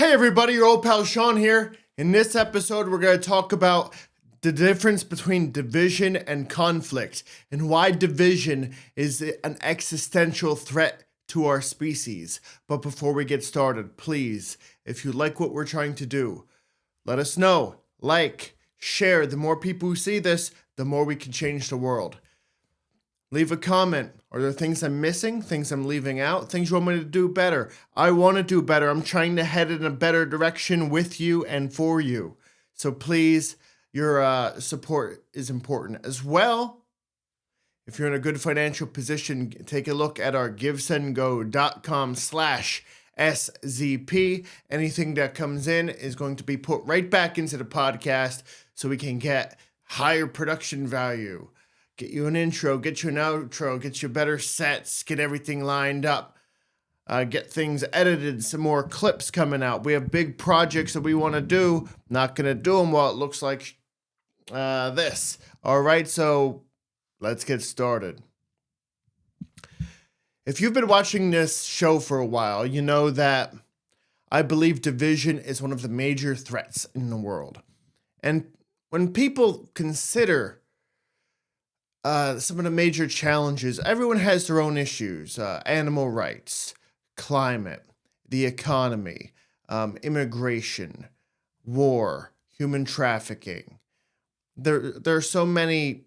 Hey everybody, your old pal Shawn here. In this episode, we're going to talk about the difference between division and conflict and why division is an existential threat to our species. But before we get started, please, if you like what we're trying to do, let us know. Like, share. The more people who see this, the more we can change the world. Leave a comment. Are there things I'm missing? Things I'm leaving out? Things you want me to do better? I want to do better. I'm trying to head in a better direction with you and for you. So please, your support is important. As well, if you're in a good financial position, take a look at our givesendgo.com/SZP. Anything that comes in is going to be put right back into the podcast so we can get higher production value. Get you an intro, get you an outro, get you better sets, get everything lined up, get things edited, some more clips coming out. We have big projects that we want to do. Not going to do them while it looks like this. All right, so let's get started. If you've been watching this show for a while, you know that I believe division is one of the major threats in the world. And when people consider some of the major challenges, everyone has their own issues: animal rights, climate, the economy, immigration, war, human trafficking. There are so many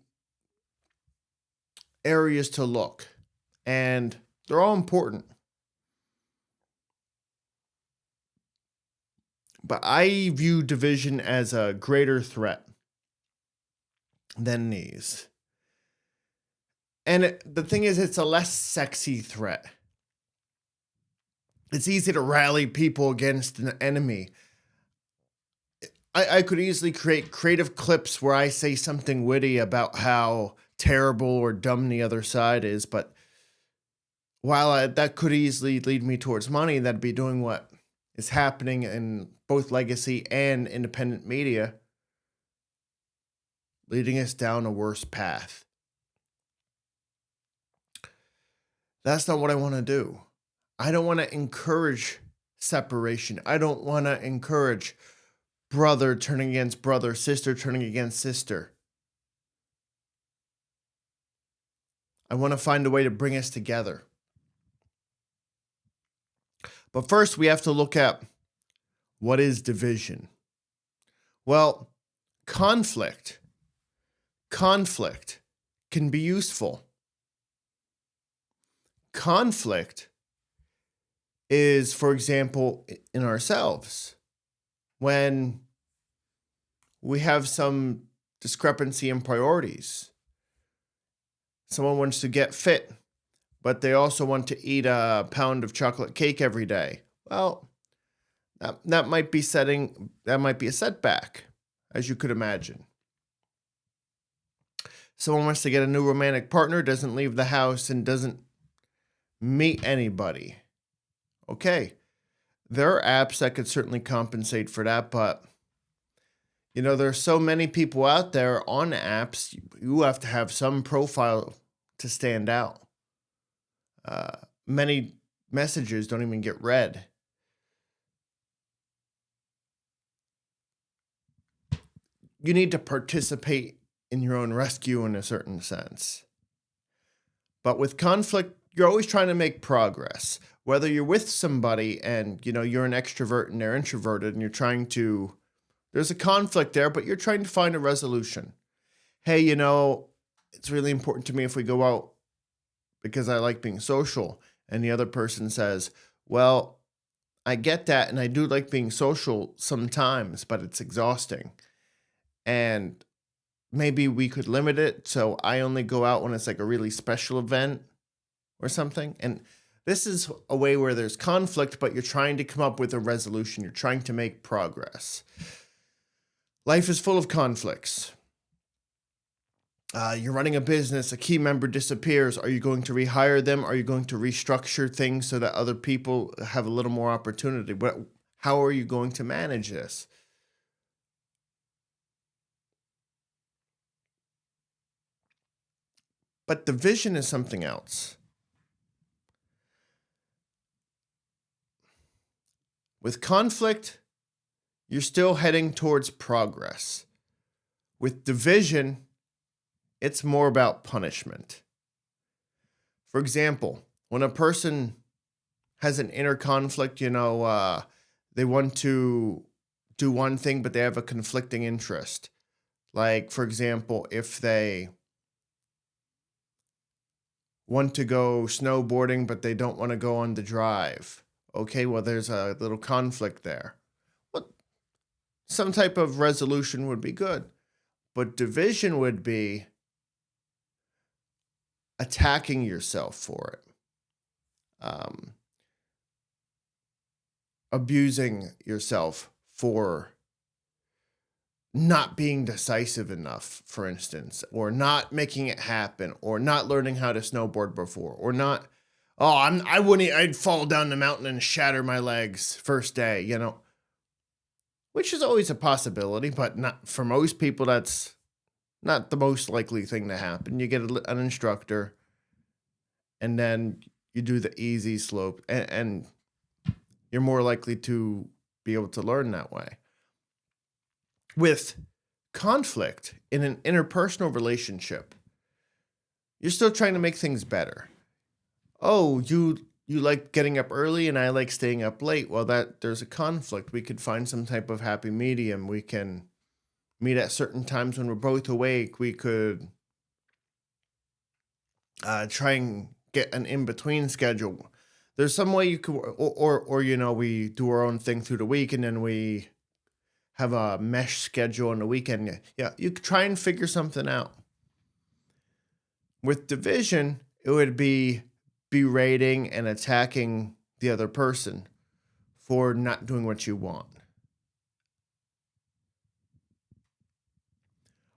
areas to look, and they're all important. But I view division as a greater threat than these. And the thing is, it's a less sexy threat. It's easy to rally people against an enemy. I could easily create creative clips where I say something witty about how terrible or dumb the other side is, but while that could easily lead me towards money, that'd be doing what is happening in both legacy and independent media, leading us down a worse path. That's not what I want to do. I don't want to encourage separation. I don't want to encourage brother turning against brother, sister turning against sister. I want to find a way to bring us together. But first, we have to look at what is division. Well, conflict can be useful. Conflict is, for example, in ourselves. When we have some discrepancy in priorities, someone wants to get fit, but they also want to eat a pound of chocolate cake every day. Well, that might be a setback, as you could imagine. Someone wants to get a new romantic partner, doesn't leave the house, and doesn't meet anybody. Okay, there are apps that could certainly compensate for that, but there are so many people out there on apps, you have to have some profile to stand out. Many messages don't even get read. You need to participate in your own rescue in a certain sense. But with conflict, you're always trying to make progress. Whether you're with somebody and, you're an extrovert and they're introverted and there's a conflict there, but you're trying to find a resolution. Hey, it's really important to me if we go out because I like being social. And the other person says, well, I get that. And I do like being social sometimes, but it's exhausting. And maybe we could limit it. So I only go out when it's like a really special event or something. And this is a way where there's conflict, but you're trying to come up with a resolution. You're trying to make progress. Life is full of conflicts. You're running a business, a key member disappears. Are you going to rehire them? Are you going to restructure things so that other people have a little more opportunity? How are you going to manage this? But division is something else. With conflict, you're still heading towards progress. With division, it's more about punishment. For example, when a person has an inner conflict, they want to do one thing, but they have a conflicting interest. Like, for example, if they want to go snowboarding, but they don't want to go on the drive. Okay, well, there's a little conflict there. Well, some type of resolution would be good, but division would be attacking yourself for it, abusing yourself for not being decisive enough, for instance, or not making it happen, or not learning how to snowboard before, or not, I'd fall down the mountain and shatter my legs first day, which is always a possibility, but not for most people. That's not the most likely thing to happen. You get an instructor, and then you do the easy slope, and you're more likely to be able to learn that way. With conflict in an interpersonal relationship, you're still trying to make things better. Oh, you like getting up early and I like staying up late. Well, there's a conflict. We could find some type of happy medium. We can meet at certain times when we're both awake. We could try and get an in-between schedule. There's some way you could, or we do our own thing through the week, and then we have a mesh schedule on the weekend. Yeah, you could try and figure something out. With division, it would be berating and attacking the other person for not doing what you want.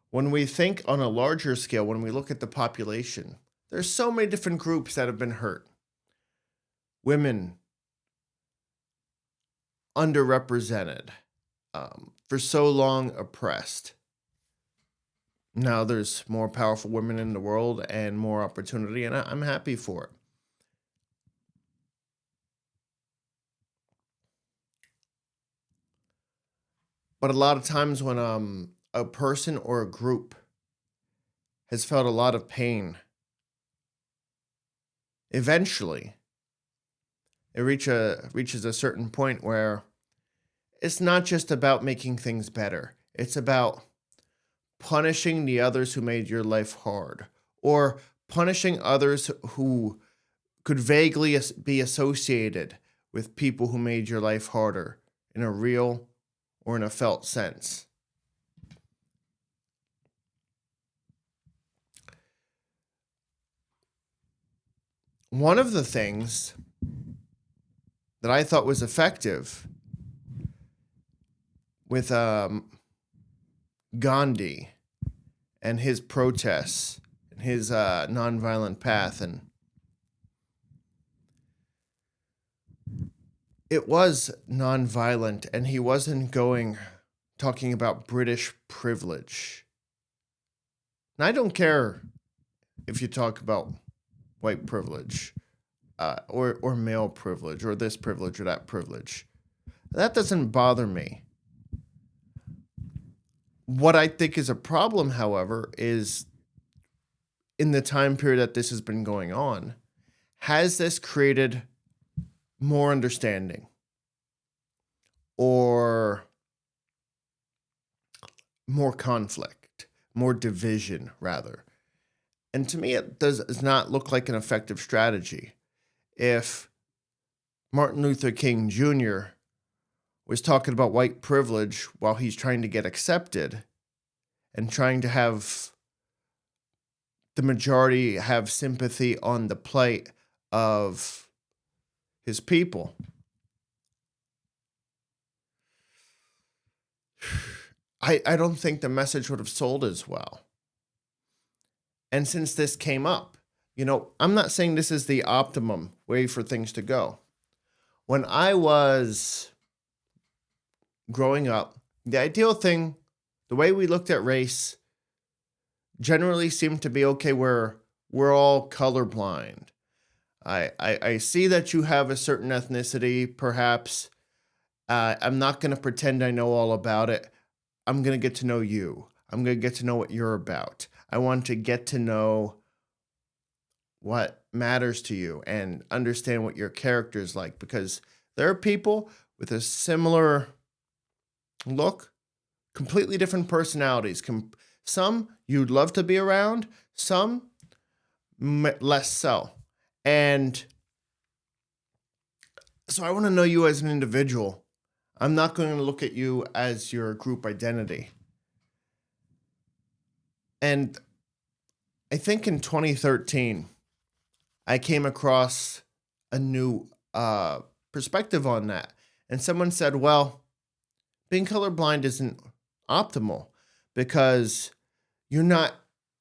When we think on a larger scale, when we look at the population, there's so many different groups that have been hurt. Women, underrepresented, for so long oppressed. Now there's more powerful women in the world and more opportunity, and I'm happy for it. But a lot of times when a person or a group has felt a lot of pain, eventually it reaches a certain point where it's not just about making things better. It's about punishing the others who made your life hard, or punishing others who could vaguely be associated with people who made your life harder in a real or in a felt sense. One of the things that I thought was effective with Gandhi and his protests and his nonviolent path, and it was nonviolent, and he wasn't talking about British privilege. And I don't care if you talk about white privilege, or male privilege, or this privilege or that privilege. That doesn't bother me. What I think is a problem, however, is in the time period that this has been going on, has this created more understanding or more conflict, more division, rather? And to me, it does not look like an effective strategy. If Martin Luther King Jr. was talking about white privilege while he's trying to get accepted and trying to have the majority have sympathy on the plight of his people, I don't think the message would have sold as well. And since this came up, I'm not saying this is the optimum way for things to go. When I was growing up, the ideal thing, the way we looked at race, generally seemed to be, okay, we're all colorblind. I see that you have a certain ethnicity, perhaps, I'm not going to pretend I know all about it. I'm going to get to know you. I'm going to get to know what you're about. I want to get to know what matters to you and understand what your character is like, because there are people with a similar look, completely different personalities. Some you'd love to be around, some less so. And so I want to know you as an individual. I'm not going to look at you as your group identity. And I think in 2013, I came across a new perspective on that. And someone said, well, being colorblind isn't optimal because you're not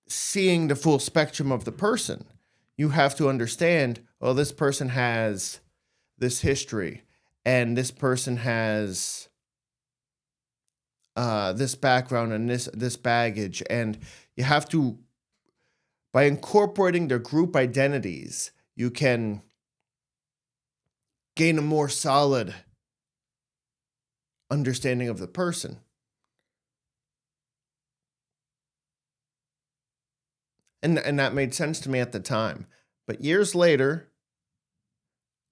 seeing the full spectrum of the person. You have to understand, oh, this person has this history, and this person has this background and this baggage, and you have to, by incorporating their group identities, you can gain a more solid understanding of the person. And that made sense to me at the time. But years later,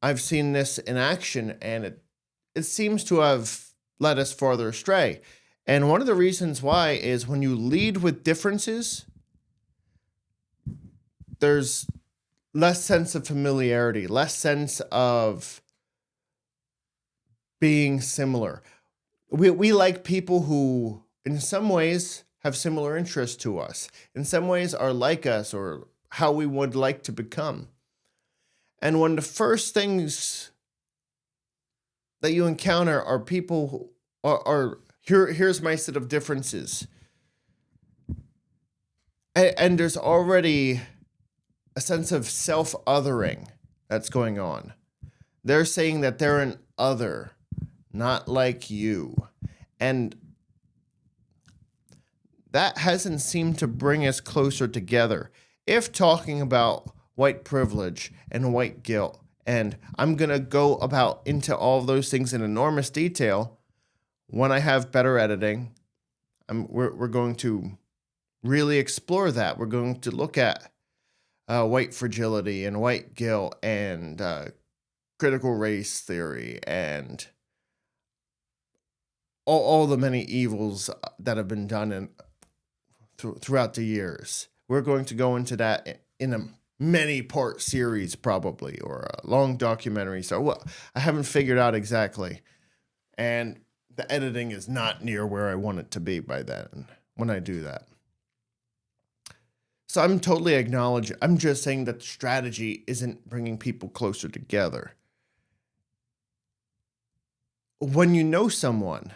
I've seen this in action, and it seems to have led us farther astray. And one of the reasons why is when you lead with differences, there's less sense of familiarity, less sense of being similar. We like people who, in some ways, have similar interests to us, in some ways are like us or how we would like to become. And when the first things that you encounter are people who are here's my set of differences, and there's already a sense of self-othering that's going on. They're saying that they're an other, not like you. And that hasn't seemed to bring us closer together. If talking about white privilege and white guilt, and I'm going to go about into all of those things in enormous detail when I have better editing, we're going to really explore that. We're going to look at white fragility and white guilt and critical race theory and all the many evils that have been done throughout the years. We're going to go into that in a many-part series probably, or a long documentary. So well, I haven't figured out exactly. And the editing is not near where I want it to be by then when I do that. So I'm totally acknowledging. I'm just saying that the strategy isn't bringing people closer together. When you know someone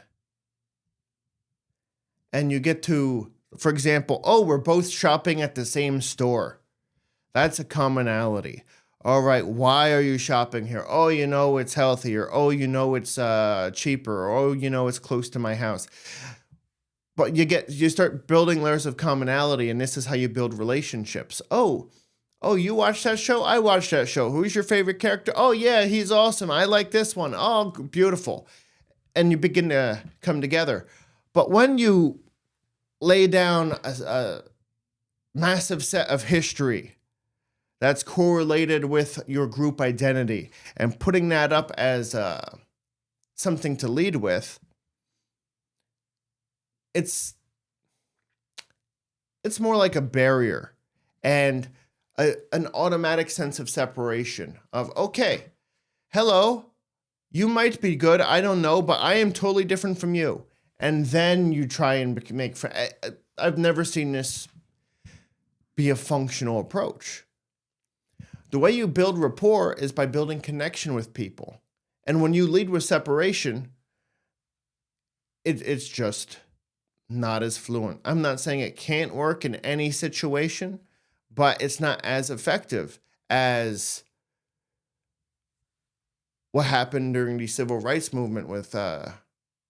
and you get to, for example, oh, we're both shopping at the same store. That's a commonality. All right, why are you shopping here? Oh, you know it's healthier. Oh, you know it's cheaper. Oh, you know it's close to my house. But you start building layers of commonality, and this is how you build relationships. Oh, you watched that show? I watched that show. Who's your favorite character? Oh, yeah, he's awesome. I like this one. Oh, beautiful. And you begin to come together. But when you lay down a massive set of history that's correlated with your group identity and putting that up as something to lead with, it's more like a barrier and an automatic sense of separation of, okay, hello, you might be good, I don't know, but I am totally different from you. And then you try and make friends. I've never seen this be a functional approach. The way you build rapport is by building connection with people. And when you lead with separation, it's just not as fluent. I'm not saying it can't work in any situation, but it's not as effective as what happened during the civil rights movement with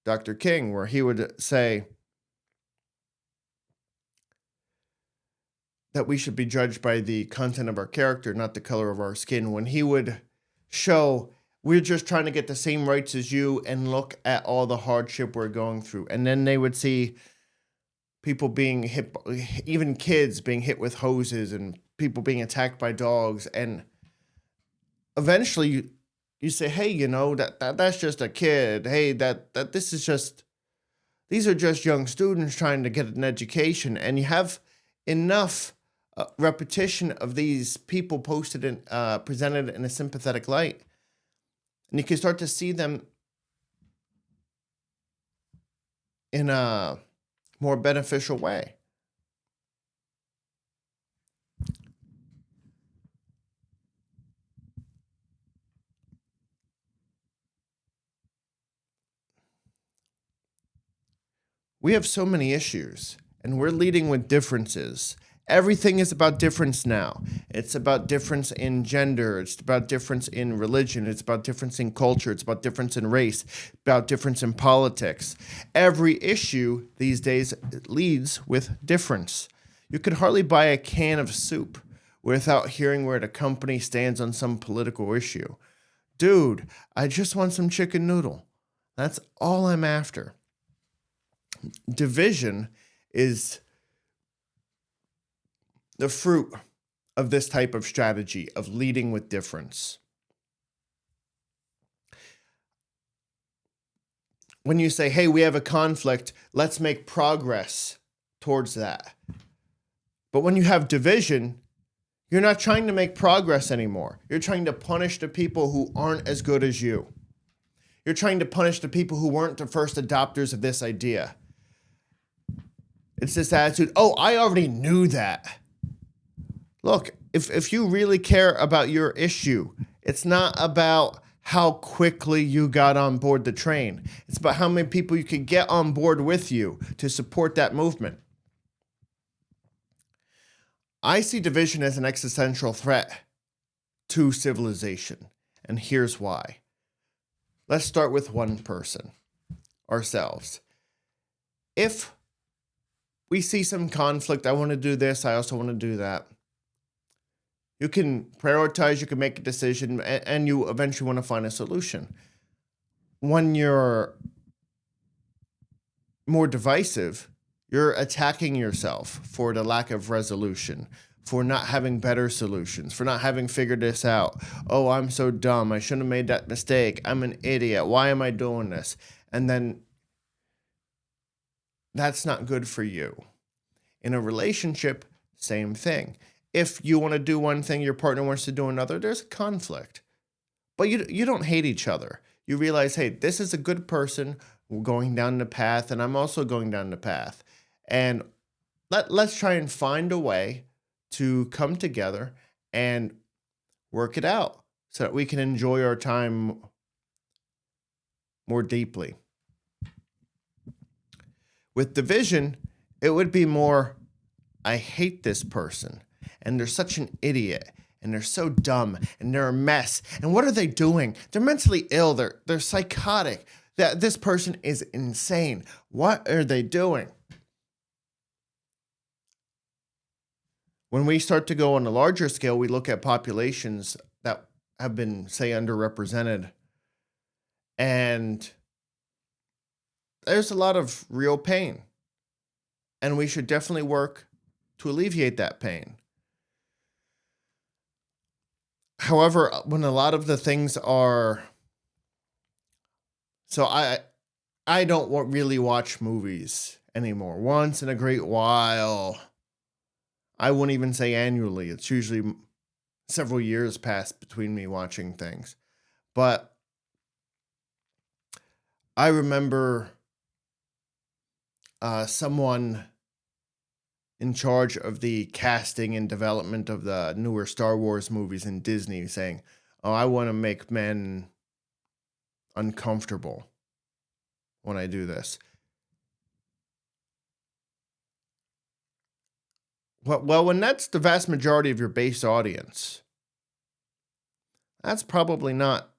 Dr. King, where he would say that we should be judged by the content of our character, not the color of our skin. When he would show we're just trying to get the same rights as you and look at all the hardship we're going through. And then they would see people being hit, even kids being hit with hoses and people being attacked by dogs. And eventually you say, hey, that's just a kid. Hey, that this is just, these are just young students trying to get an education. And you have enough repetition of these people presented in a sympathetic light. And you can start to see them in a more beneficial way. We have so many issues, and we're leading with differences. Everything is about difference now. It's about difference in gender. It's about difference in religion. It's about difference in culture. It's about difference in race. About difference in politics. Every issue these days leads with difference. You could hardly buy a can of soup without hearing where the company stands on some political issue. Dude, I just want some chicken noodle. That's all I'm after. Division is the fruit of this type of strategy of leading with difference. When you say, hey, we have a conflict, let's make progress towards that. But when you have division, you're not trying to make progress anymore. You're trying to punish the people who aren't as good as you. You're trying to punish the people who weren't the first adopters of this idea. It's this attitude, oh, I already knew that. Look, if you really care about your issue, it's not about how quickly you got on board the train. It's about how many people you can get on board with you to support that movement. I see division as an existential threat to civilization, and here's why. Let's start with one person, ourselves. If we see some conflict, I want to do this, I also want to do that. You can prioritize, you can make a decision, and you eventually want to find a solution. When you're more divisive, you're attacking yourself for the lack of resolution, for not having better solutions, for not having figured this out. Oh, I'm so dumb. I shouldn't have made that mistake. I'm an idiot. Why am I doing this? And then that's not good for you. In a relationship, same thing. If you want to do one thing, your partner wants to do another, there's a conflict. But you don't hate each other. You realize, hey, this is a good person. We're going down the path, and I'm also going down the path. And let's try and find a way to come together and work it out so that we can enjoy our time more deeply. With division, it would be more, I hate this person, and they're such an idiot, and they're so dumb, and they're a mess. And what are they doing? They're mentally ill. They're psychotic. This person is insane. What are they doing? When we start to go on a larger scale, we look at populations that have been, say, underrepresented. And there's a lot of real pain. And we should definitely work to alleviate that pain. However, when a lot of the things are... So I don't really watch movies anymore. Once in a great while... I wouldn't even say annually. It's usually several years pass between me watching things. But I remember someone in charge of the casting and development of the newer Star Wars movies in Disney saying, oh, I want to make men uncomfortable when I do this. Well, when that's the vast majority of your base audience, that's probably not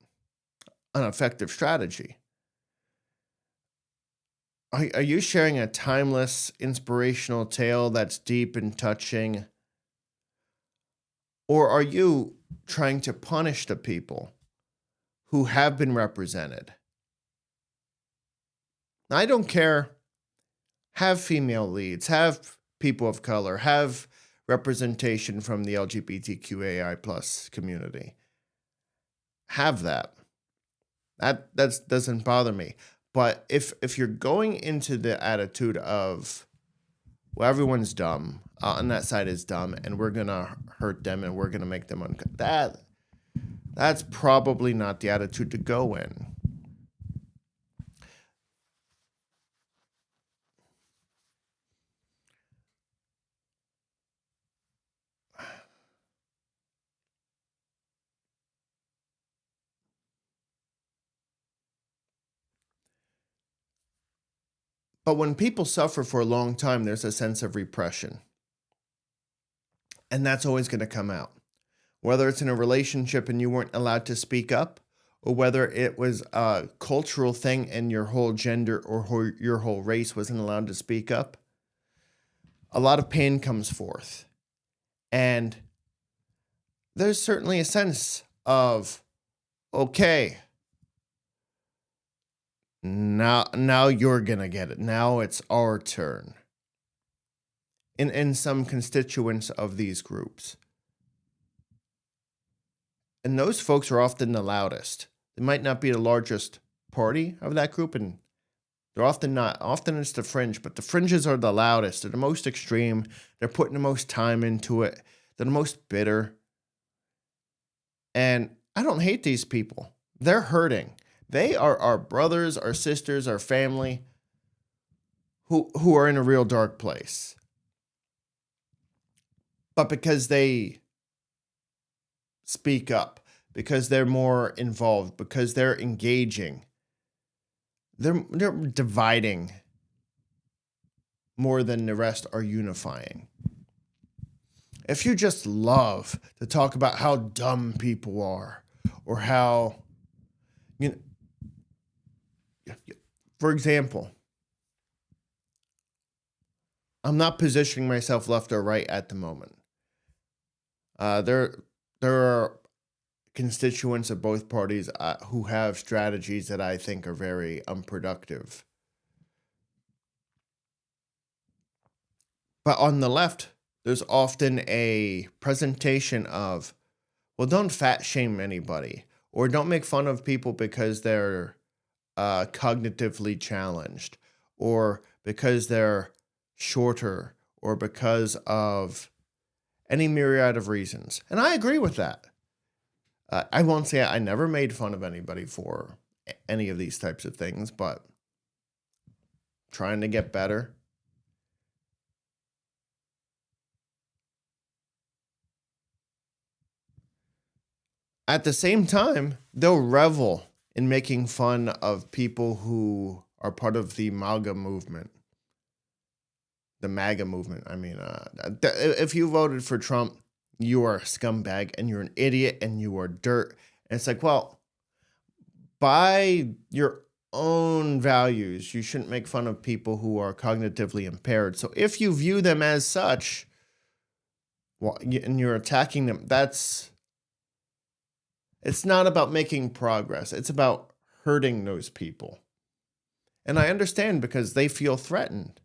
an effective strategy. Are you sharing a timeless, inspirational tale that's deep and touching? Or are you trying to punish the people who have been represented. I don't care. Have female leads, have people of color, have representation from the LGBTQAI plus community. Have that. That doesn't bother me. But if you're going into the attitude of, well, everyone's dumb, on that side is dumb, and we're gonna hurt them and we're gonna make them that's probably not the attitude to go in. But when people suffer for a long time, there's a sense of repression. And that's always going to come out. Whether it's in a relationship and you weren't allowed to speak up, or whether it was a cultural thing and your whole gender or your whole race wasn't allowed to speak up, a lot of pain comes forth. And there's certainly a sense of, okay, now you're going to get it. Now it's our turn. In some constituents of these groups. And those folks are often the loudest. They might not be the largest party of that group, and they're often not. Often it's the fringe, but the fringes are the loudest. They're the most extreme. They're putting the most time into it. They're the most bitter. And I don't hate these people. They're hurting. They are our brothers, our sisters, our family who are in a real dark place. But because they speak up, because they're more involved, because they're engaging, they're dividing more than the rest are unifying. If you just love to talk about how dumb people are, or how, for example, I'm not positioning myself left or right at the moment. There are constituents of both parties who have strategies that I think are very unproductive. But on the left, there's often a presentation of, well, don't fat shame anybody, or don't make fun of people because they're cognitively challenged, or because they're shorter, or because of any myriad of reasons. And I agree with that. I won't say I never made fun of anybody for any of these types of things, but trying to get better. At the same time, they'll revel in making fun of people who are part of the MAGA movement. The MAGA movement. I mean, if you voted for Trump, you are a scumbag and you're an idiot and you are dirt. And it's like, well, by your own values, you shouldn't make fun of people who are cognitively impaired. So if you view them as such, well, and you're attacking them, it's not about making progress. It's about hurting those people. And I understand because they feel threatened.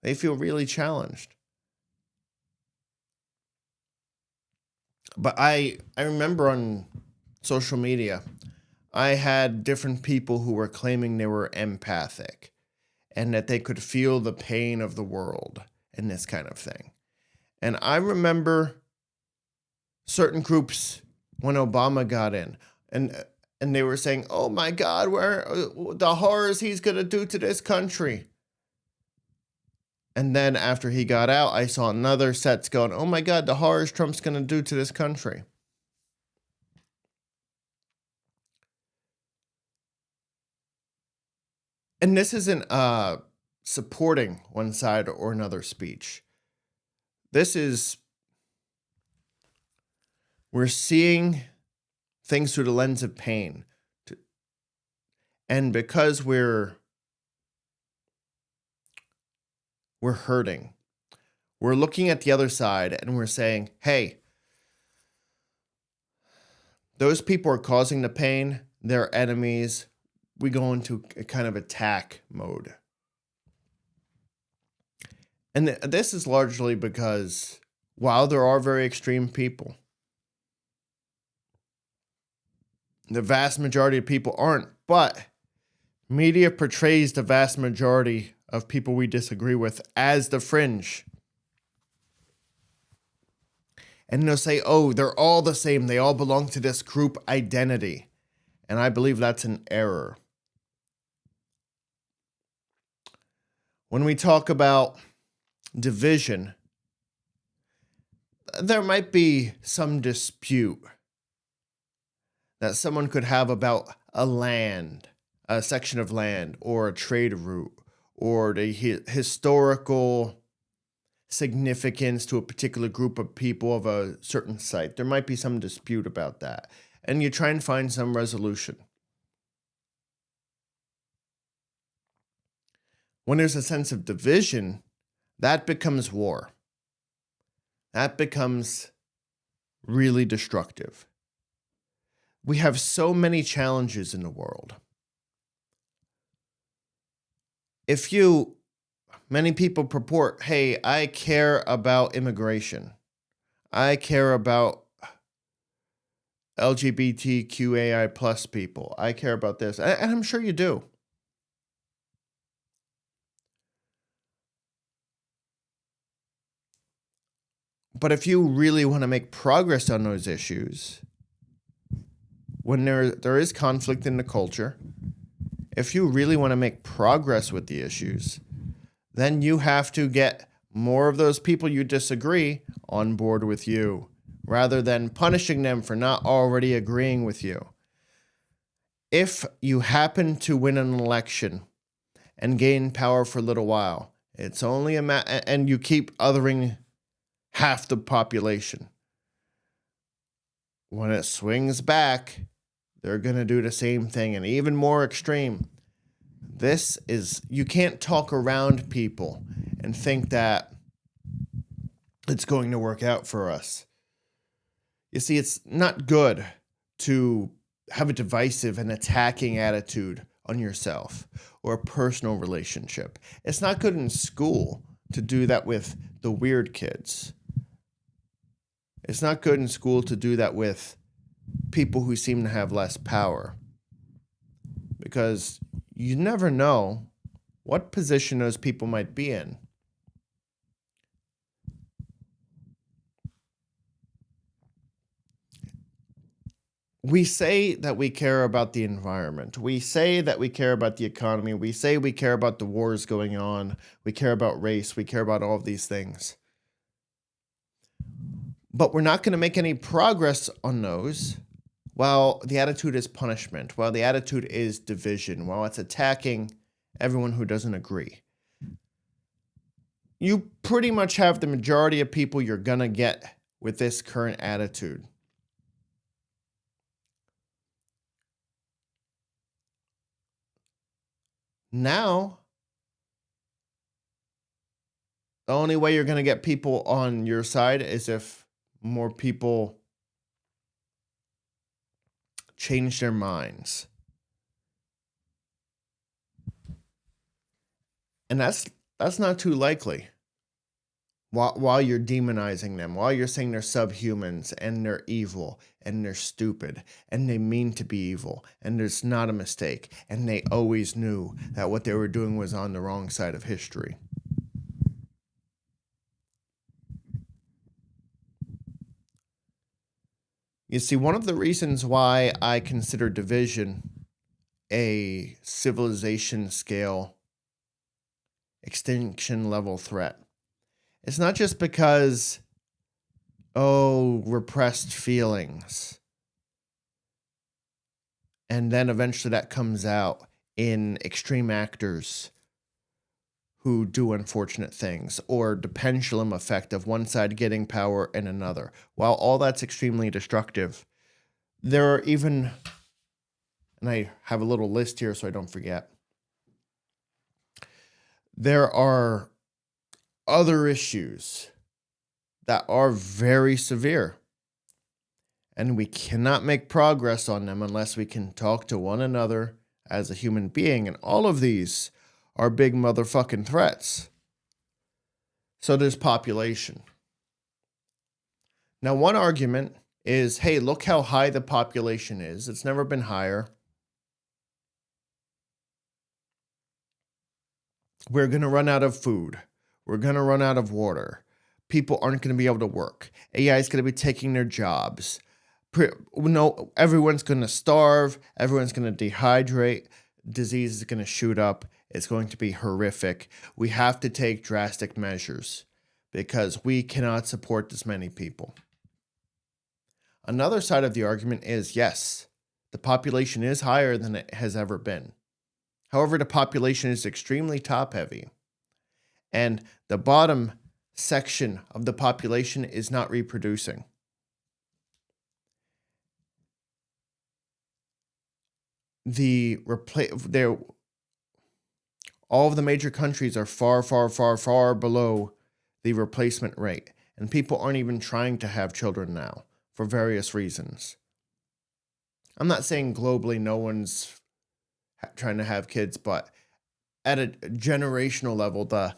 They feel really challenged. But I remember on social media, I had different people who were claiming they were empathic and that they could feel the pain of the world and this kind of thing. And I remember certain groups when Obama got in and they were saying, oh my God, where the horrors he's going to do to this country. And then after he got out, I saw another sets going, oh my God, the horrors Trump's going to do to this country. And this isn't supporting one side or another speech. This is, we're seeing things through the lens of pain. And because we're hurting, we're looking at the other side and we're saying, hey, those people are causing the pain, they're enemies. We go into a kind of attack mode. And this is largely because while there are very extreme people, the vast majority of people aren't. But media portrays the vast majority of people we disagree with as the fringe. And they'll say, oh, they're all the same. They all belong to this group identity. And I believe that's an error. When we talk about division, there might be some dispute that someone could have about a section of land, or a trade route, or the historical significance to a particular group of people of a certain site. There might be some dispute about that. And you try and find some resolution. When there's a sense of division, that becomes war. That becomes really destructive. We have so many challenges in the world. Many people purport, hey, I care about immigration. I care about LGBTQAI plus people. I care about this. And I'm sure you do. But if you really want to make progress on those issues, when there is conflict in the culture, if you really want to make progress with the issues, then you have to get more of those people you disagree on board with you, rather than punishing them for not already agreeing with you. If you happen to win an election and gain power for a little while, it's only and you keep othering half the population. When it swings back, they're going to do the same thing, and even more extreme. You can't talk around people and think that it's going to work out for us. You see, it's not good to have a divisive and attacking attitude on yourself or a personal relationship. It's not good in school to do that with the weird kids. It's not good in school to do that with people who seem to have less power, because you never know what position those people might be in. We say that we care about the environment. We say that we care about the economy. We say we care about the wars going on. We care about race. We care about all of these things. But we're not going to make any progress on those while the attitude is punishment, while the attitude is division, while it's attacking everyone who doesn't agree. You pretty much have the majority of people you're going to get with this current attitude. Now, the only way you're going to get people on your side is if more people change their minds. And that's not too likely. While you're demonizing them, while you're saying they're subhumans and they're evil and they're stupid and they mean to be evil and it's not a mistake and they always knew that what they were doing was on the wrong side of history. You see, one of the reasons why I consider division a civilization scale extinction level threat, it's not just because, repressed feelings, and then eventually that comes out in extreme actors who do unfortunate things, or the pendulum effect of one side getting power and another. While all that's extremely destructive, there are even, and I have a little list here so I don't forget, there are other issues that are very severe. And we cannot make progress on them unless we can talk to one another as a human being. And all of these are big motherfucking threats. So there's population. Now, one argument is, hey, look how high the population is. It's never been higher. We're going to run out of food. We're going to run out of water. People aren't going to be able to work. AI is going to be taking their jobs. No, everyone's going to starve. Everyone's going to dehydrate. Disease is going to shoot up. It's going to be horrific. We have to take drastic measures because we cannot support this many people. Another side of the argument is, yes, the population is higher than it has ever been. However, the population is extremely top-heavy, and the bottom section of the population is not reproducing. All of the major countries are far, far, far, far below the replacement rate, and people aren't even trying to have children now for various reasons. I'm not saying globally no one's trying to have kids, but at a generational level, the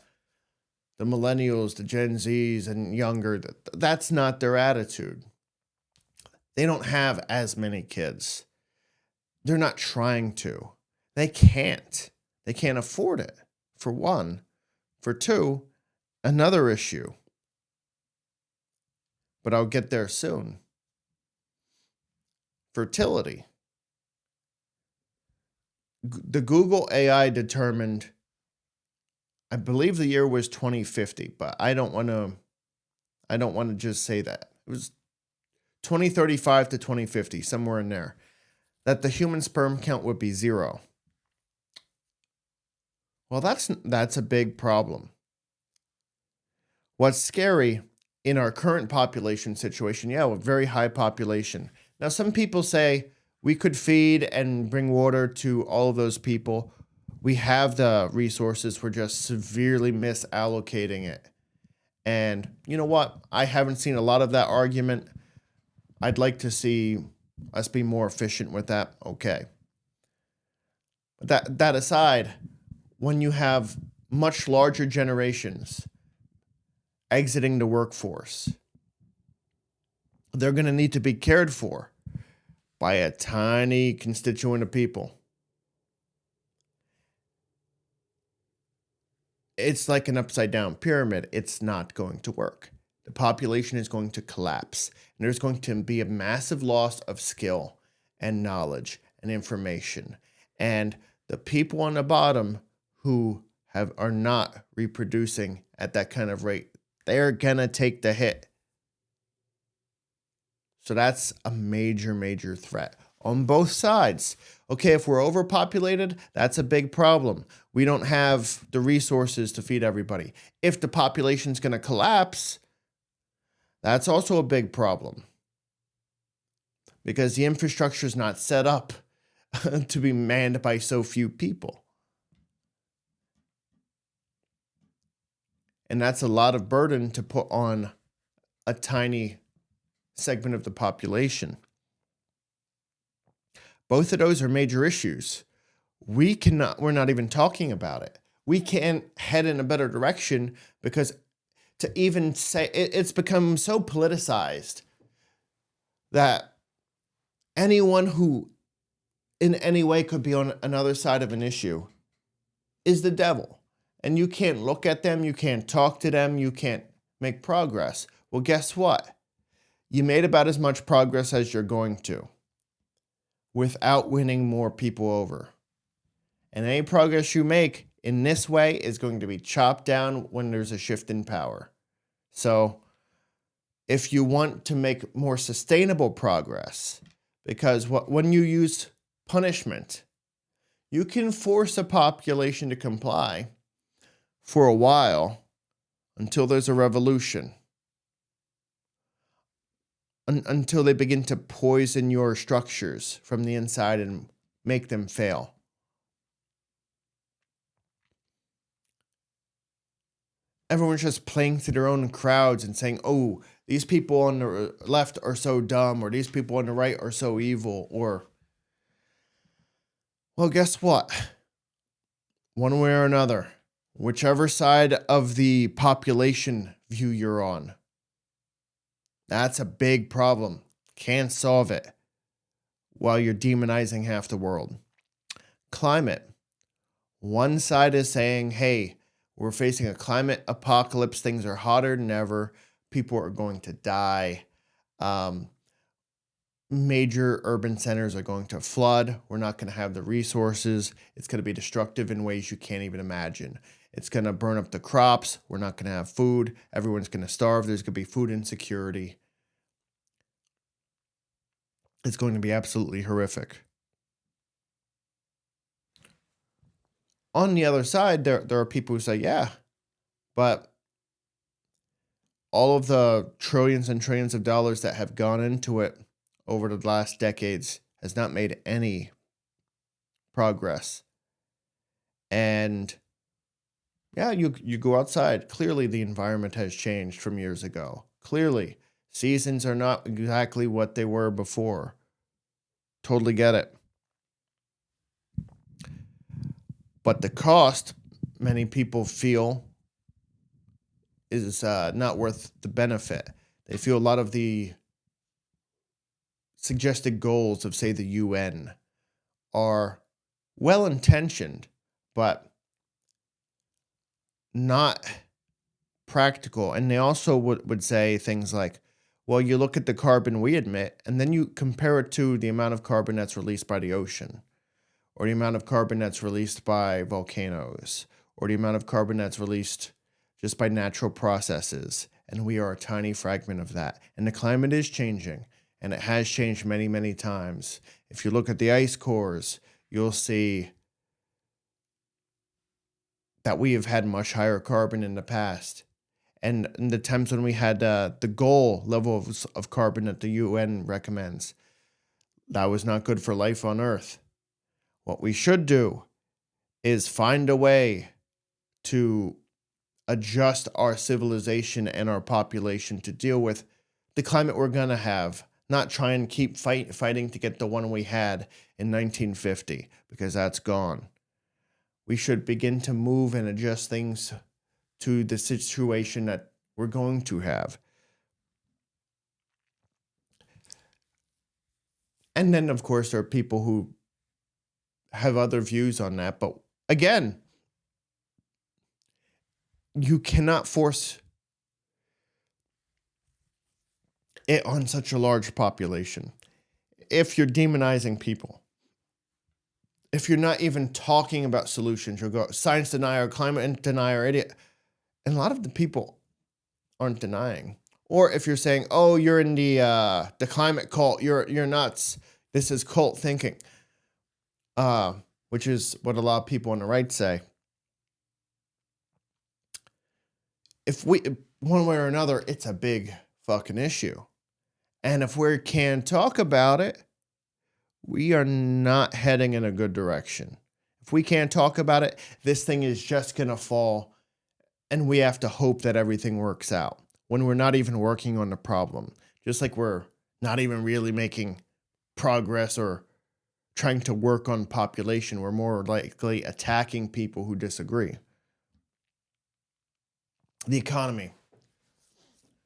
millennials, the Gen Zs and younger, that's not their attitude. They don't have as many kids. They're not trying to. They can't. They can't afford it, for one. For two, another issue. But I'll get there soon. Fertility. The Google AI determined, I believe the year was 2050, but I don't want to just say that. It was 2035 to 2050, somewhere in there, that the human sperm count would be 0. Well, that's a big problem. What's scary in our current population situation, a very high population. Now, some people say we could feed and bring water to all of those people. We have the resources. We're just severely misallocating it. And you know what? I haven't seen a lot of that argument. I'd like to see us be more efficient with that. Okay. That aside, when you have much larger generations exiting the workforce, they're going to need to be cared for by a tiny constituent of people. It's like an upside down pyramid. It's not going to work. The population is going to collapse, and there's going to be a massive loss of skill and knowledge and information. And the people on the bottom who are not reproducing at that kind of rate, they're gonna take the hit. So that's a major, major threat on both sides. Okay, if we're overpopulated, that's a big problem. We don't have the resources to feed everybody. If the population's going to collapse, that's also a big problem because the infrastructure is not set up to be manned by so few people. And that's a lot of burden to put on a tiny segment of the population. Both of those are major issues. We're not even talking about it. We can't head in a better direction because to even say it's become so politicized that anyone who in any way could be on another side of an issue is the devil. And you can't look at them, you can't talk to them, you can't make progress. Well, guess what? You made about as much progress as you're going to without winning more people over. And any progress you make in this way is going to be chopped down when there's a shift in power. So if you want to make more sustainable progress, because when you use punishment, you can force a population to comply for a while until there's a revolution. Until they begin to poison your structures from the inside and make them fail. Everyone's just playing to their own crowds and saying, oh, these people on the left are so dumb, or these people on the right are so evil, or, well, guess what? One way or another, whichever side of the population view you're on, that's a big problem. Can't solve it while you're demonizing half the world. Climate. One side is saying, hey, we're facing a climate apocalypse. Things are hotter than ever. People are going to die. Major urban centers are going to flood. We're not going to have the resources. It's going to be destructive in ways you can't even imagine. It's going to burn up the crops. We're not going to have food. Everyone's going to starve. There's going to be food insecurity. It's going to be absolutely horrific. On the other side, there are people who say, yeah, but all of the trillions and trillions of dollars that have gone into it over the last decades has not made any progress. And yeah, you go outside. Clearly, the environment has changed from years ago. Clearly, seasons are not exactly what they were before. Totally get it. But the cost, many people feel, is not worth the benefit. They feel a lot of the suggested goals of, say, the UN are well-intentioned, but not practical. And they also would say things like, well, you look at the carbon we emit, and then you compare it to the amount of carbon that's released by the ocean, or the amount of carbon that's released by volcanoes, or the amount of carbon that's released just by natural processes. And we are a tiny fragment of that. And the climate is changing, and it has changed many, many times. If you look at the ice cores, you'll see that we have had much higher carbon in the past. And in the times when we had the goal level of carbon that the UN recommends, that was not good for life on Earth. What we should do is find a way to adjust our civilization and our population to deal with the climate we're going to have, not try and keep fighting to get the one we had in 1950, because that's gone. We should begin to move and adjust things to the situation that we're going to have. And then, of course, there are people who have other views on that. But again, you cannot force it on such a large population. If you're demonizing people, if you're not even talking about solutions, you'll go science denier, climate denier, idiot. And a lot of the people aren't denying. Or if you're saying, oh, you're in the climate cult, you're nuts. This is cult thinking, which is what a lot of people on the right say. If we, one way or another, it's a big fucking issue. And if we can talk about it, we are not heading in a good direction. If we can't talk about it, this thing is just going to fall, and we have to hope that everything works out when we're not even working on the problem. Just like we're not even really making progress or trying to work on population, we're more likely attacking people who disagree. The economy.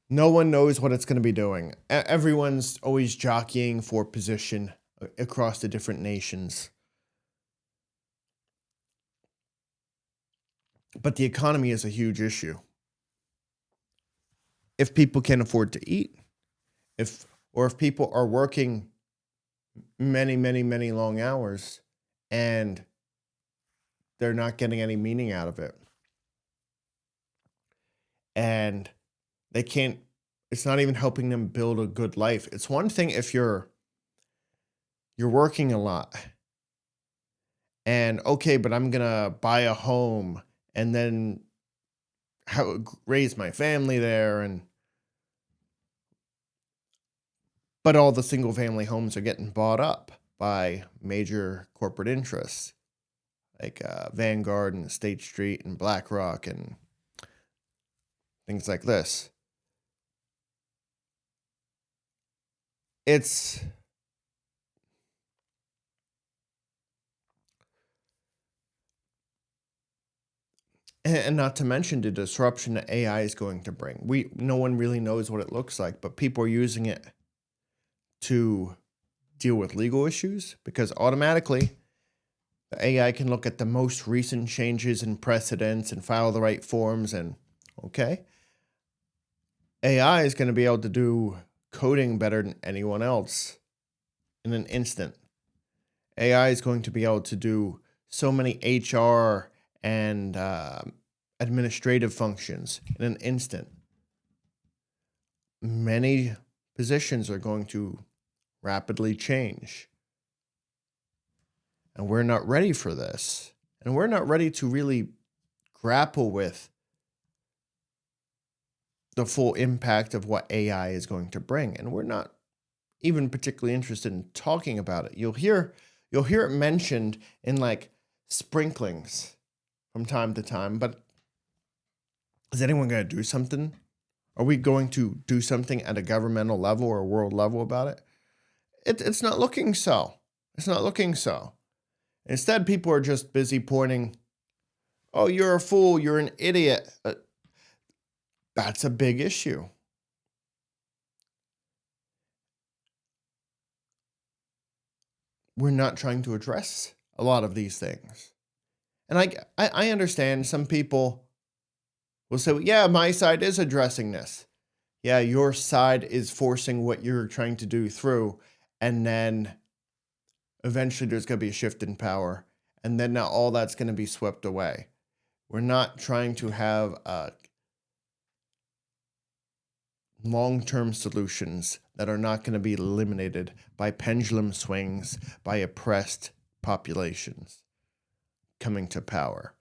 No one knows what it's going to be doing. Everyone's always jockeying for position across the different nations. But the economy is a huge issue. If people can't afford to eat, if people are working many, many, many long hours and they're not getting any meaning out of it, and they can't, it's not even helping them build a good life. It's one thing if you're working a lot and okay, but I'm gonna buy a home and then raise my family there, but all the single family homes are getting bought up by major corporate interests like Vanguard and State Street and BlackRock and things like this. it's and not to mention the disruption that AI is going to bring. No one really knows what it looks like, but people are using it to deal with legal issues because automatically the AI can look at the most recent changes and precedents and file the right forms. And okay, AI is going to be able to do coding better than anyone else in an instant. AI is going to be able to do so many HR and administrative functions in an instant. Many positions are going to rapidly change. And we're not ready for this. And we're not ready to really grapple with the full impact of what AI is going to bring. And we're not even particularly interested in talking about it. You'll hear it mentioned in like sprinklings from time to time, but is anyone going to do something? Are we going to do something at a governmental level or a world level about it? It's not looking so. It's not looking so. Instead, people are just busy pointing, oh, you're a fool, you're an idiot. That's a big issue. We're not trying to address a lot of these things. And I understand some people will say, yeah, my side is addressing this. Yeah, your side is forcing what you're trying to do through. And then eventually there's going to be a shift in power. And then now all that's going to be swept away. We're not trying to have long-term solutions that are not going to be eliminated by pendulum swings, by oppressed populations coming to power.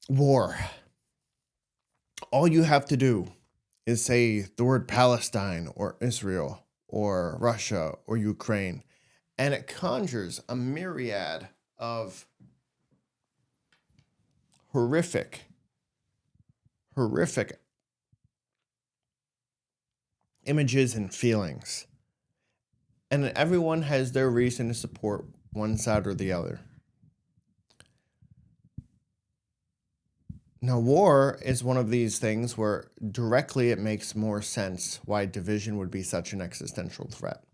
War. All you have to do is say the word Palestine or Israel or Russia or Ukraine, and it conjures a myriad of horrific images and feelings. And everyone has their reason to support one side or the other. Now, war is one of these things where directly it makes more sense why division would be such an existential threat.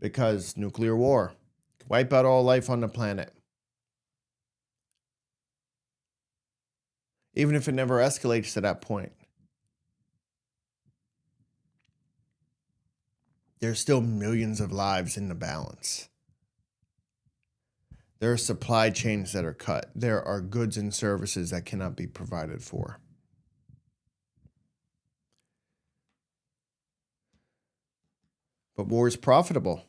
Because nuclear war, wipe out all life on the planet. Even if it never escalates to that point, there's still millions of lives in the balance. There are supply chains that are cut. There are goods and services that cannot be provided for. But war is profitable.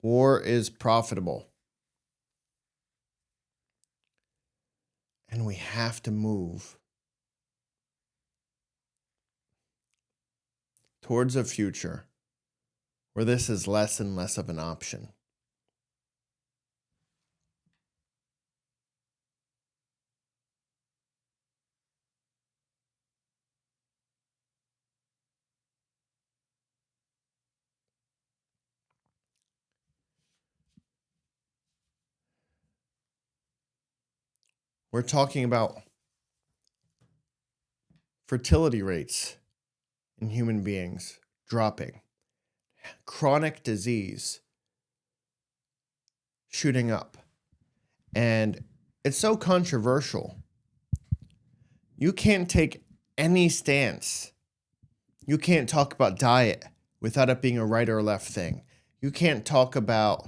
War is profitable. And we have to move towards a future where this is less and less of an option. We're talking about fertility rates in human beings dropping, chronic disease shooting up. And it's so controversial. You can't take any stance. You can't talk about diet without it being a right or left thing. You can't talk about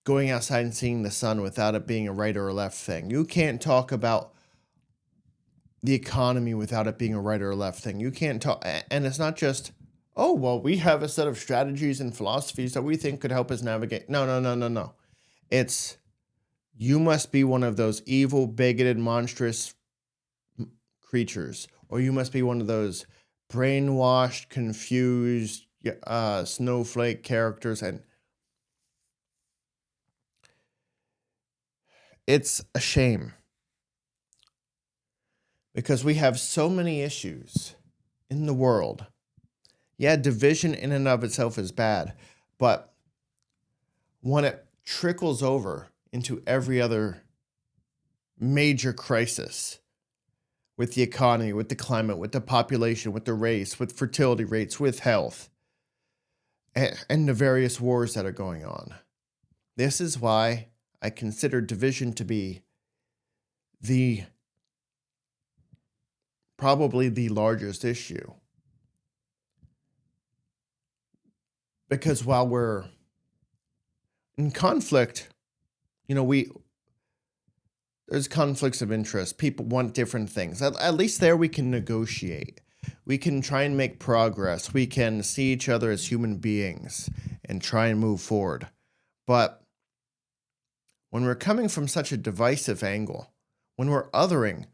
going outside and seeing the sun without it being a right or a left thing. You can't talk about the economy without it being a right or a left thing. You can't talk, and it's not just, oh, well, we have a set of strategies and philosophies that we think could help us navigate. No. It's, you must be one of those evil, bigoted, monstrous creatures, or you must be one of those brainwashed, confused, snowflake characters. And it's a shame because we have so many issues in the world. Yeah, division in and of itself is bad, but when it trickles over into every other major crisis with the economy, with the climate, with the population, with the race, with fertility rates, with health, and the various wars that are going on. This is why I consider division to be probably the largest issue. Because while we're in conflict, there's conflicts of interest. People want different things. At least there we can negotiate. We can try and make progress. We can see each other as human beings and try and move forward. But when we're coming from such a divisive angle, when we're othering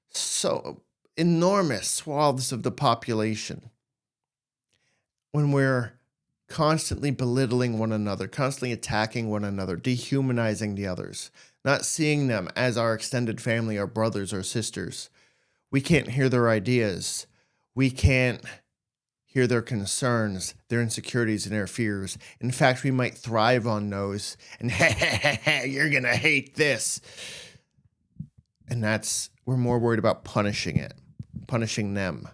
so enormous swaths of the population, when we're constantly belittling one another, constantly attacking one another, dehumanizing the others, not seeing them as our extended family, our brothers, our sisters. We can't hear their ideas. We can't hear their concerns, their insecurities, and their fears. In fact, we might thrive on those and, you're going to hate this. And we're more worried about punishing them,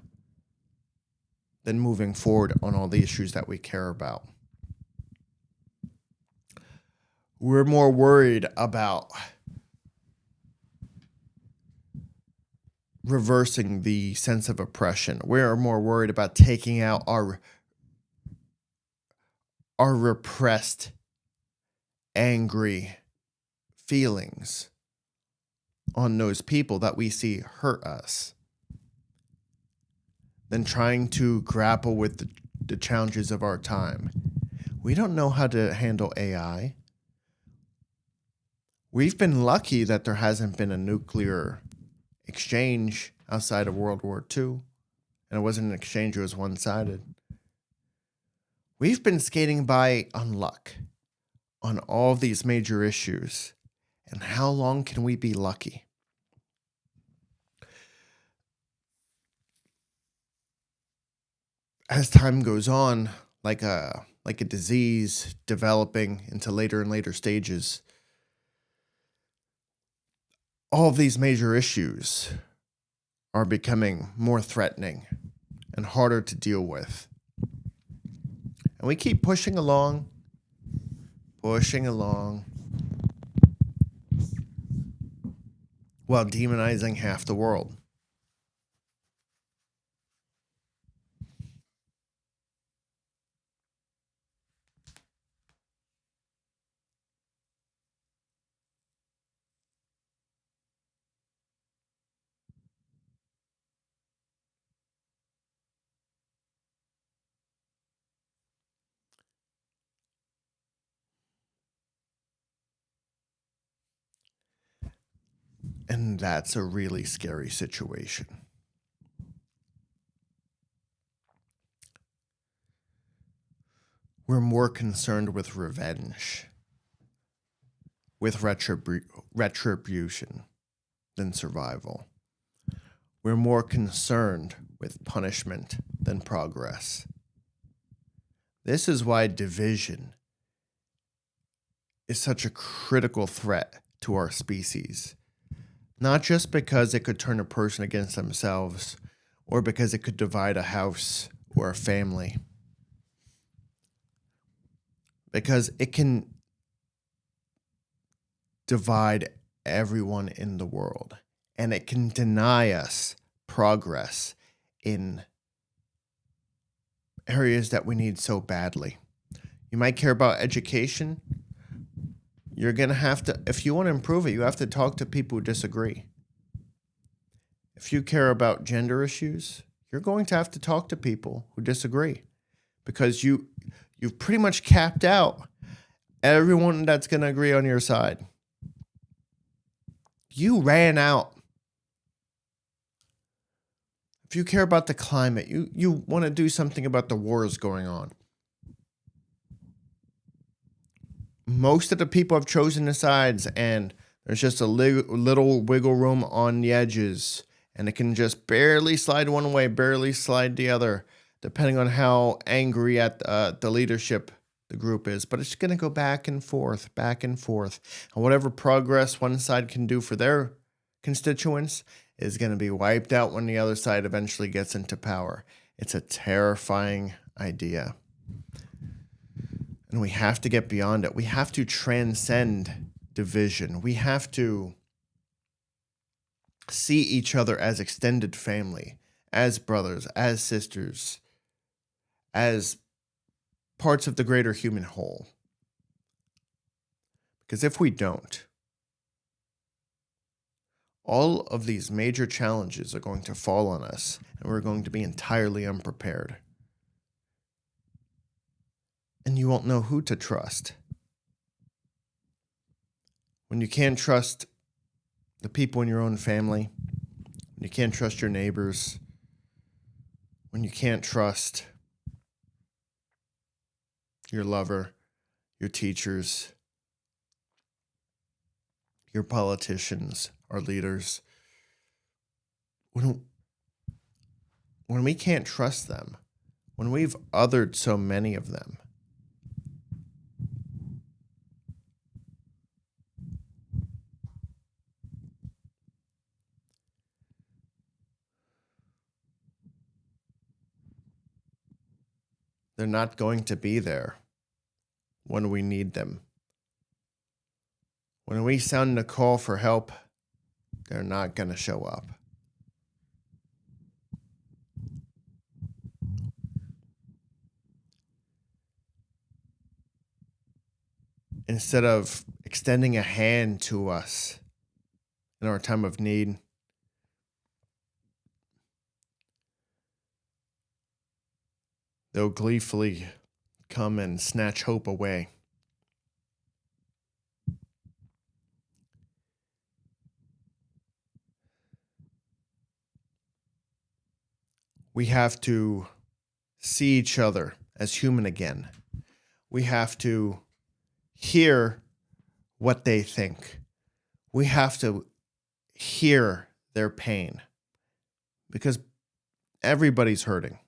than moving forward on all the issues that we care about. We're more worried about reversing the sense of oppression. We're more worried about taking out our repressed, angry feelings on those people that we see hurt us, than trying to grapple with the challenges of our time. We don't know how to handle AI. We've been lucky that there hasn't been a nuclear exchange outside of World War II. And it wasn't an exchange, it was one-sided. We've been skating by on luck on all of these major issues. And how long can we be lucky? As time goes on, like a disease developing into later and later stages, all of these major issues are becoming more threatening and harder to deal with. And we keep pushing along, while demonizing half the world. And that's a really scary situation. We're more concerned with revenge, with retribution than survival. We're more concerned with punishment than progress. This is why division is such a critical threat to our species. Not just because it could turn a person against themselves, or because it could divide a house or a family. Because it can divide everyone in the world. And it can deny us progress in areas that we need so badly. You might care about education. You're going to have to, if you want to improve it, you have to talk to people who disagree. If you care about gender issues, you're going to have to talk to people who disagree, because you've pretty much capped out everyone that's going to agree on your side. You ran out. If you care about the climate, you want to do something about the wars going on. Most of the people have chosen the sides, and there's just a little wiggle room on the edges, And it can just barely slide one way, barely slide the other, depending on how angry at the leadership the group is. But it's going to go back and forth, back and forth. And whatever progress one side can do for their constituents is going to be wiped out when the other side eventually gets into power. It's a terrifying idea. And we have to get beyond it. We have to transcend division. We have to see each other as extended family, as brothers, as sisters, as parts of the greater human whole. Because if we don't, all of these major challenges are going to fall on us, and we're going to be entirely unprepared. And you won't know who to trust. When you can't trust the people in your own family, when you can't trust your neighbors, when you can't trust your lover, your teachers, your politicians, our leaders, when we can't trust them, when we've othered so many of them, they're not going to be there when we need them. When we sound a call for help, they're not going to show up. Instead of extending a hand to us in our time of need, they'll gleefully come and snatch hope away. We have to see each other as human again. We have to hear what they think. We have to hear their pain because everybody's hurting.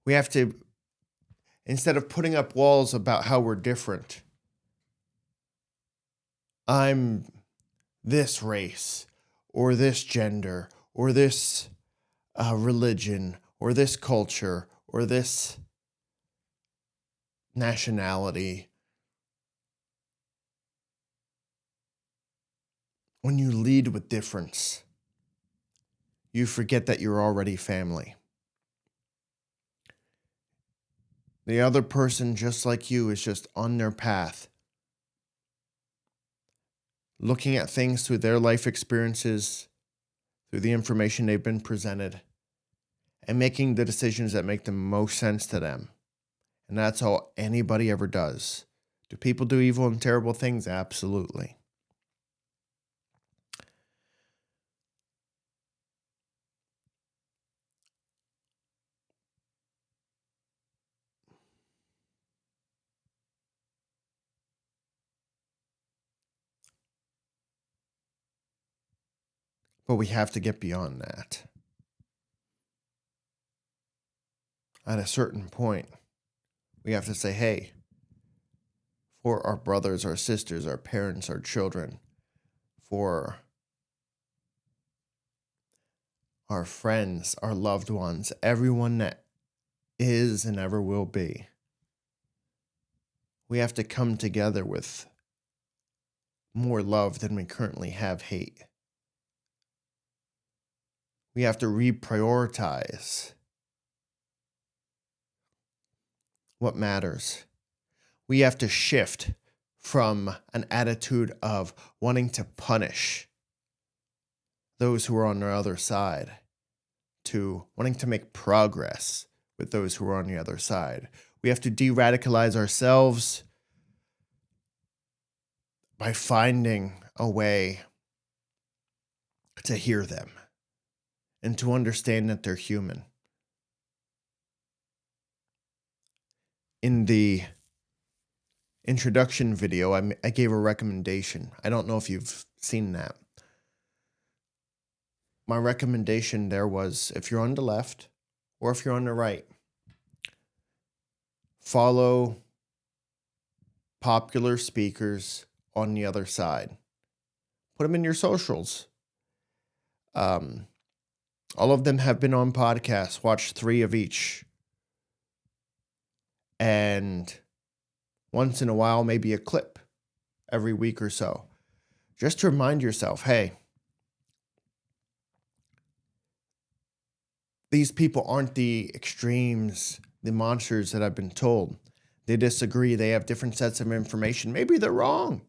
We have to, instead of putting up walls about how we're different, I'm this race or this gender or this religion or this culture or this nationality. When you lead with difference, you forget that you're already family. The other person, just like you, is just on their path, looking at things through their life experiences, through the information they've been presented, and making the decisions that make the most sense to them. And that's all anybody ever does. Do people do evil and terrible things? Absolutely. But we have to get beyond that. At a certain point, we have to say, hey, for our brothers, our sisters, our parents, our children, for our friends, our loved ones, everyone that is and ever will be, we have to come together with more love than we currently have hate. We have to reprioritize what matters. We have to shift from an attitude of wanting to punish those who are on the other side to wanting to make progress with those who are on the other side. We have to de-radicalize ourselves by finding a way to hear them and to understand that they're human. In the introduction video, I gave a recommendation. I don't know if you've seen that. my recommendation there was, if you're on the left or if you're on the right, follow popular speakers on the other side. Put them in your socials. All of them have been on podcasts. Watch 3 of each. And once in a while, maybe a clip every week or so. Just to remind yourself, hey, these people aren't the extremes, the monsters that I've been told. They disagree. They have different sets of information. Maybe they're wrong.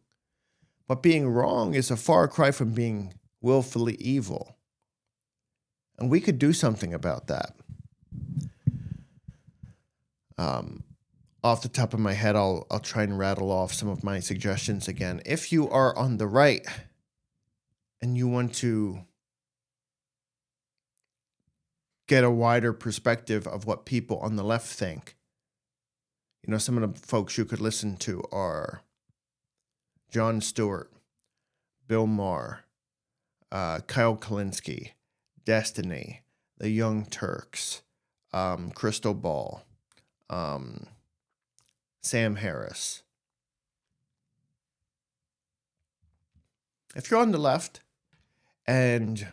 But being wrong is a far cry from being willfully evil. And we could do something about that. Off the top of my head, I'll try and rattle off some of my suggestions again. If you are on the right and you want to get a wider perspective of what people on the left think, some of the folks you could listen to are Jon Stewart, Bill Maher, Kyle Kalinske, Destiny, The Young Turks, Crystal Ball, Sam Harris. If you're on the left and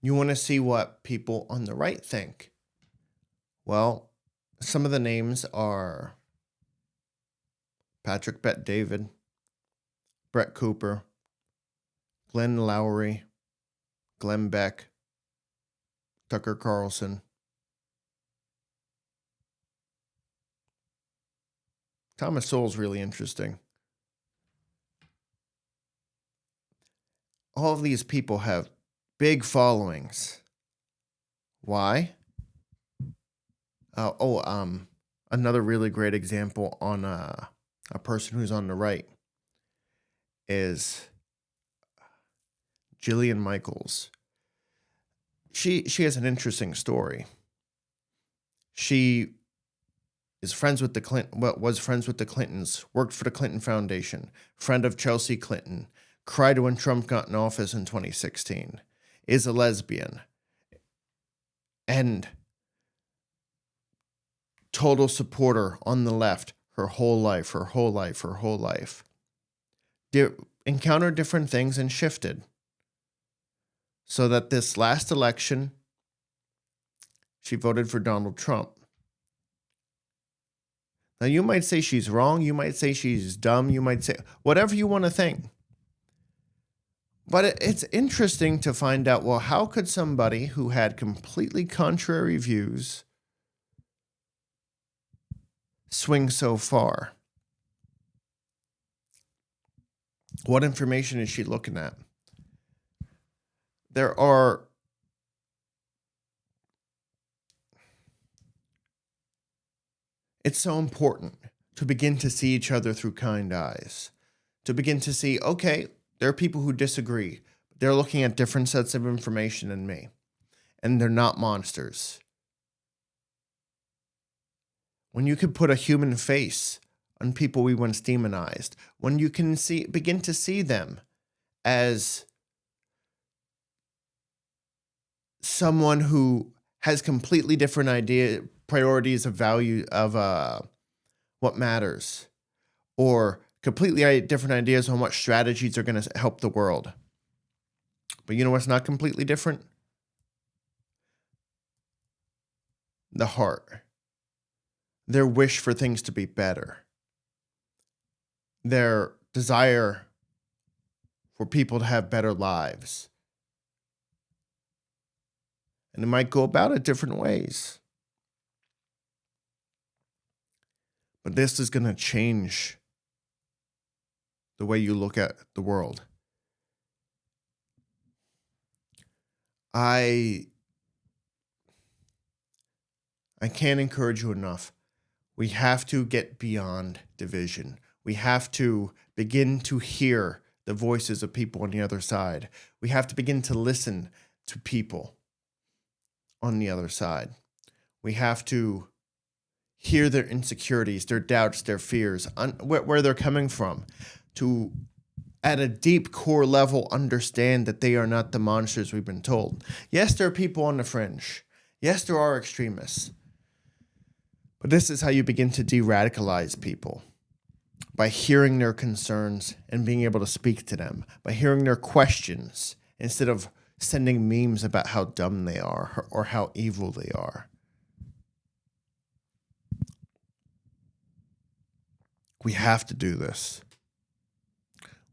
you want to see what people on the right think, well, some of the names are Patrick Bet-David, Brett Cooper, Glenn Lowry, Glenn Beck, Tucker Carlson, Thomas Sowell's really interesting. All of these people have big followings. Why? Another really great example on a person who's on the right is Jillian Michaels. She has an interesting story. She is friends with was friends with the Clintons, worked for the Clinton Foundation, friend of Chelsea Clinton, cried when Trump got in office in 2016, is a lesbian, and total supporter on the left her whole life. Encountered different things and shifted. So that this last election, she voted for Donald Trump. Now, you might say she's wrong. You might say she's dumb. You might say whatever you want to think. But it's interesting to find out, well, how could somebody who had completely contrary views swing so far? What information is she looking at? It's so important to begin to see each other through kind eyes, to begin to see, okay, there are people who disagree. They're looking at different sets of information than me, and they're not monsters. When you could put a human face on people we once demonized, when you can begin to see them as someone who has completely different priorities of value of what matters, or completely different ideas on what strategies are going to help the world. But you know what's not completely different? The heart. Their wish for things to be better. Their desire for people to have better lives. And it might go about it different ways. But this is going to change the way you look at the world. I can't encourage you enough. We have to get beyond division. We have to begin to hear the voices of people on the other side. We have to begin to listen to people on the other side. We have to hear their insecurities, their doubts, their fears, where they're coming from, to at a deep core level understand that they are not the monsters we've been told. Yes, there are people on the fringe. Yes, there are extremists. But this is how you begin to de-radicalize people. By hearing their concerns and being able to speak to them. By hearing their questions instead of sending memes about how dumb they are or how evil they are. We have to do this.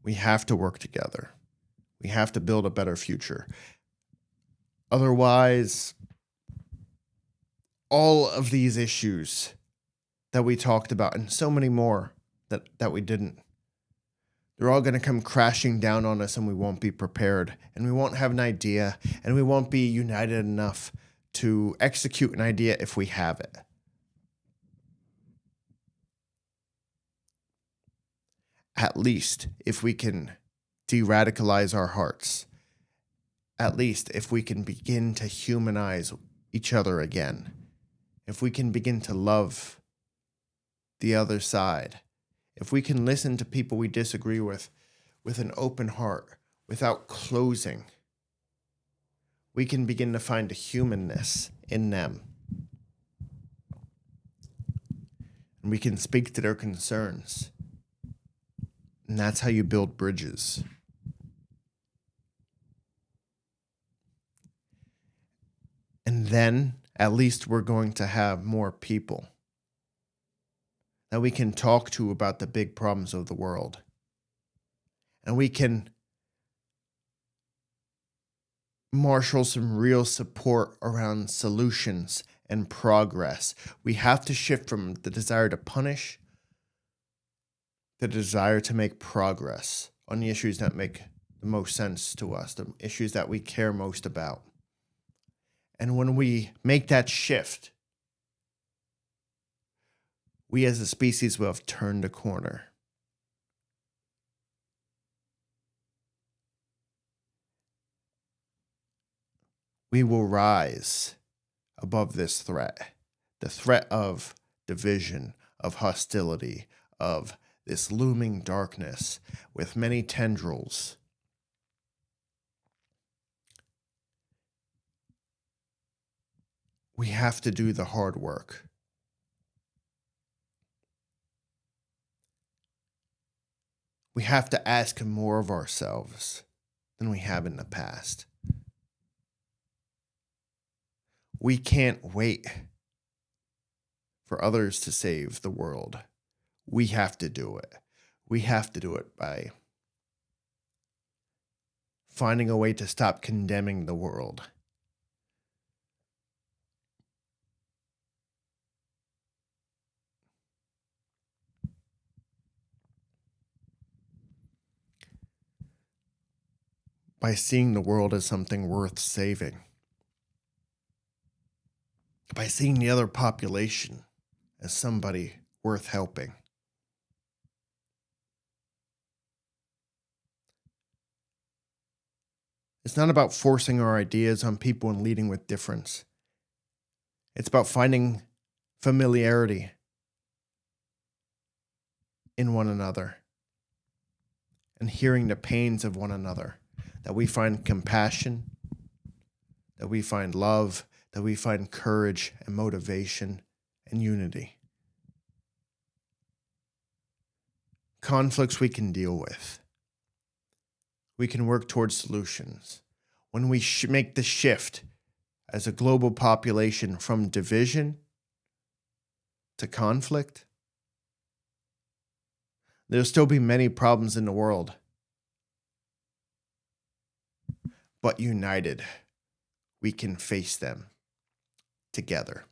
We have to work together. We have to build a better future. Otherwise, all of these issues that we talked about and so many more that we didn't, they're all going to come crashing down on us and we won't be prepared and we won't have an idea and we won't be united enough to execute an idea if we have it. At least if we can de-radicalize our hearts, at least if we can begin to humanize each other again, if we can begin to love the other side, if we can listen to people we disagree with an open heart, without closing, we can begin to find a humanness in them. And we can speak to their concerns. And that's how you build bridges. And then, at least we're going to have more people that we can talk to about the big problems of the world. And we can marshal some real support around solutions and progress. We have to shift from the desire to punish the desire to make progress on the issues that make the most sense to us, the issues that we care most about. And when we make that shift, we as a species will have turned a corner. We will rise above this threat, the threat of division, of hostility, of this looming darkness with many tendrils. We have to do the hard work. We have to ask more of ourselves than we have in the past. We can't wait for others to save the world. We have to do it. We have to do it by finding a way to stop condemning the world. By seeing the world as something worth saving. By seeing the other population as somebody worth helping. It's not about forcing our ideas on people and leading with difference. It's about finding familiarity in one another and hearing the pains of one another. That we find compassion, that we find love, that we find courage and motivation and unity. Conflicts we can deal with. We can work towards solutions. When we make the shift as a global population from division to conflict, there'll still be many problems in the world. But united, we can face them together.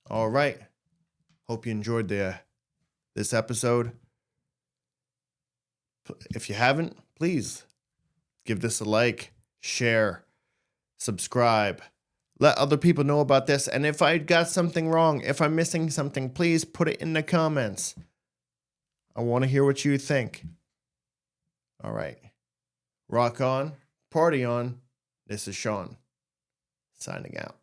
All right. Hope you enjoyed this episode. If you haven't, please give this a like, share, subscribe. Let other people know about this. And if I got something wrong, if I'm missing something, please put it in the comments. I want to hear what you think. All right. Rock on, party on. This is Shawn, signing out.